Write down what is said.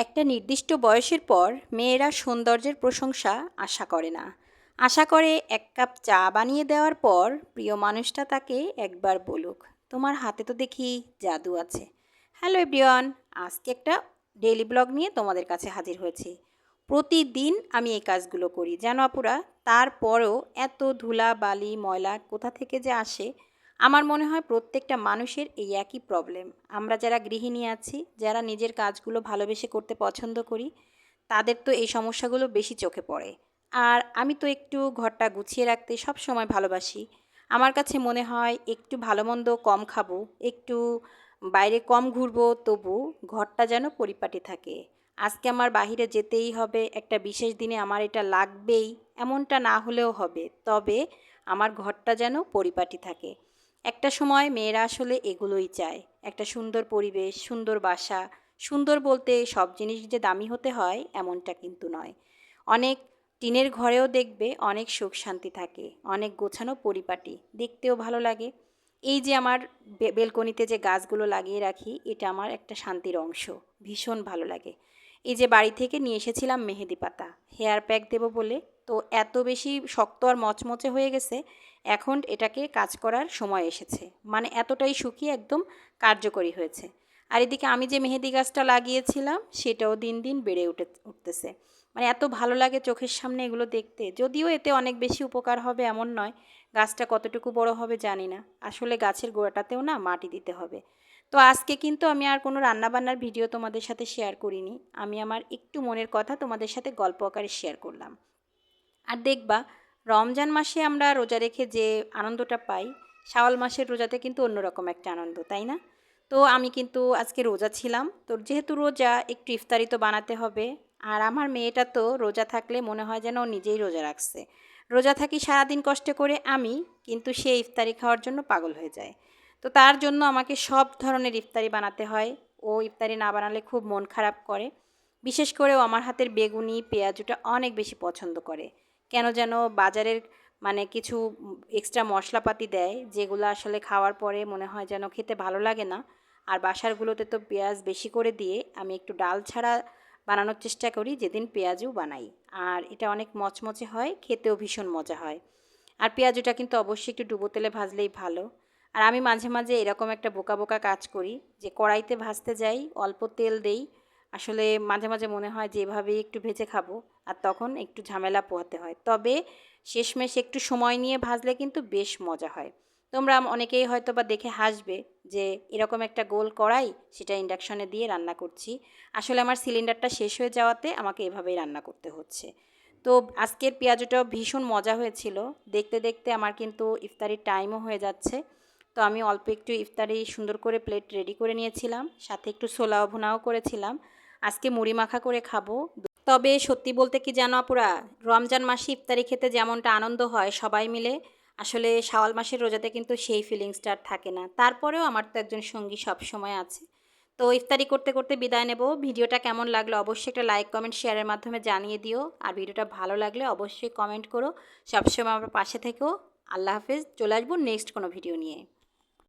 একটা নির্দিষ্ট বয়সের পর মেয়েরা সৌন্দর্যের প্রশংসা আশা করে না। আশা করে এক কাপ চা বানিয়ে দেওয়ার পর প্রিয় মানুষটা তাকে একবার বলুক, তোমার হাতে তো দেখি জাদু আছে। হ্যালো এভরিওয়ান, আজকে একটা ডেইলি ব্লগ নিয়ে তোমাদের কাছে হাজির হয়েছি। প্রতিদিন আমি এই কাজগুলো করি জানো আপুরা, তারপরেও এত ধুলা বালি ময়লা কোথা থেকে যে আসে। আমার মনে হয় প্রত্যেকটা মানুষের এই একই প্রবলেম। আমরা যারা গৃহিণী আছি, যারা নিজের কাজগুলো ভালোবেসে করতে পছন্দ করি, তাদের তো এই সমস্যাগুলো বেশি চোখে পড়ে। আর আমি তো একটু ঘরটা গুছিয়ে রাখতে সব সময় ভালোবাসি। আমার কাছে মনে হয় একটু ভালো মন্দ কম খাবো, একটু বাইরে কম ঘুরবো, তবু ঘরটা যেন পরিপাটি থাকে। আজকে আমার বাহিরে যেতেই হবে, একটা বিশেষ দিনে আমার এটা লাগবেই, এমনটা না হলেও হবে, তবে আমার ঘরটা যেন পরিপাটি থাকে। একটা সময় মেয়েরা আসলে এগুলোই চায়, একটা সুন্দর পরিবেশ, সুন্দর বাসা। সুন্দর বলতে সব জিনিস যে দামি হতে হয় এমনটা কিন্তু নয়। অনেক টিনের ঘরেও দেখবে অনেক সুখ শান্তি থাকে, অনেক গোছানো পরিপাটি, দেখতেও ভালো লাগে। এই যে আমার বেলকনিতে যে গাছগুলো লাগিয়ে রাখি, এটা আমার একটা শান্তির অংশ, ভীষণ ভালো লাগে। এই যে বাড়ি থেকে নিয়ে এসেছিলাম মেহেদি পাতা, হেয়ার প্যাক দেবো বলে, তো এত বেশি শক্ত আর মচমচে হয়ে গেছে, এখন এটাকে কাজ করার সময় এসেছে। মানে এতটাই শুকিয়ে একদম কার্যকরী হয়েছে। আর এদিকে আমি যে মেহেদি গাছটা লাগিয়েছিলাম সেটাও দিন দিন বেড়ে উঠতেছে। মানে এত ভালো লাগে চোখের সামনে এগুলো দেখতে। যদিও এতে অনেক বেশি উপকার হবে এমন নয়, গাছটা কতটুকু বড় হবে জানি না। আসলে গাছের গোড়াটাতেও না মাটি দিতে হবে। তো আজকে কিন্তু আমি আর কোনো রান্নাবান্নার ভিডিও তোমাদের সাথে শেয়ার করিনি। আমি আমার একটু মনের কথা তোমাদের সাথে গল্প আকারে শেয়ার করলাম। আর দেখবা, রমজান মাসে আমরা রোজা রেখে যে আনন্দটা পাই, শাওয়াল মাসের রোজাতে কিন্তু অন্যরকম একটা আনন্দ, তাই না? তো আমি কিন্তু আজকে রোজা ছিলাম, তো যেহেতু রোজা একটু ইফতারি তো বানাতে হবে। আর আমার মেয়েটা তো রোজা থাকলে মনে হয় যেন ও নিজেই রোজা রাখছে। রোজা থাকি সারাদিন কষ্ট করে আমি, কিন্তু সে ইফতারি খাওয়ার জন্য পাগল হয়ে যায়। তো তার জন্য আমাকে সব ধরনের ইফতারি বানাতে হয়। ও ইফতারি না বানালে খুব মন খারাপ করে। বিশেষ করে ও আমার হাতের বেগুনি পেঁয়াজুটা অনেক বেশি পছন্দ করে। কেন যেন বাজারের মানে কিছু এক্সট্রা মশলাপাতি দেয়, যেগুলো আসলে খাওয়ার পরে মনে হয় যেন খেতে ভালো লাগে না। আর বাসারগুলোতে তো পেঁয়াজ বেশি করে দিয়ে আমি একটু ডাল ছাড়া বানানোর চেষ্টা করি, যেদিন পেঁয়াজও বানাই। আর এটা অনেক মচমচে হয়, খেতেও ভীষণ মজা হয়। আর পেঁয়াজুটা কিন্তু অবশ্যই একটু ডুবো তেলে ভাজলেই ভালো। আর আমি মাঝে মাঝে এরকম একটা বোকা বোকা কাজ করি, যে কড়াইতে ভাজতে যাই, অল্প তেল দেই। আসলে মাঝে মাঝে মনে হয় যে এভাবেই একটু ভেজে খাবো, আর তখন একটু ঝামেলা পোহাতে হয়। তবে শেষমেশ একটু সময় নিয়ে ভাজলে কিন্তু বেশ মজা হয়। তোমরা অনেকেই হয়তো বা দেখে হাসবে যে এরকম একটা গোল কড়াই, সেটা ইন্ডাকশনে দিয়ে রান্না করছি। আসলে আমার সিলিন্ডারটা শেষ হয়ে যাওয়াতে আমাকে এভাবেই রান্না করতে হচ্ছে। তো আজকের পেঁয়াজুটাও ভীষণ মজা হয়েছিল। দেখতে দেখতে আমার কিন্তু ইফতারির টাইমও হয়ে যাচ্ছে। তো আমি অল্প একটু ইফতারি সুন্দর করে প্লেট রেডি করে নিয়েছিলাম, সাথে একটু ছোলাও ভুনাও করেছিলাম। আজকে মুড়ি মাখা করে খাবো। তবে সত্যি বলতে কি জানো আপুরা, রমজান মাসে ইফতারি খেতে যেমনটা আনন্দ হয় সবাই মিলে, আসলে শাওয়াল মাসের রোজাতে কিন্তু সেই ফিলিংসটা আর থাকে না। তারপরেও আমার তো একজন সঙ্গী সব সময় আছে। তো ইফতারি করতে করতে বিদায় নেব। ভিডিওটা কেমন লাগলো অবশ্যই একটা লাইক কমেন্ট শেয়ারের মাধ্যমে জানিয়ে দিও। আর ভিডিওটা ভালো লাগলে অবশ্যই কমেন্ট করো। সবসময় আমার পাশে থেকেও। আল্লাহ হাফেজ। চলে আসবো নেক্সট কোনো ভিডিও নিয়ে।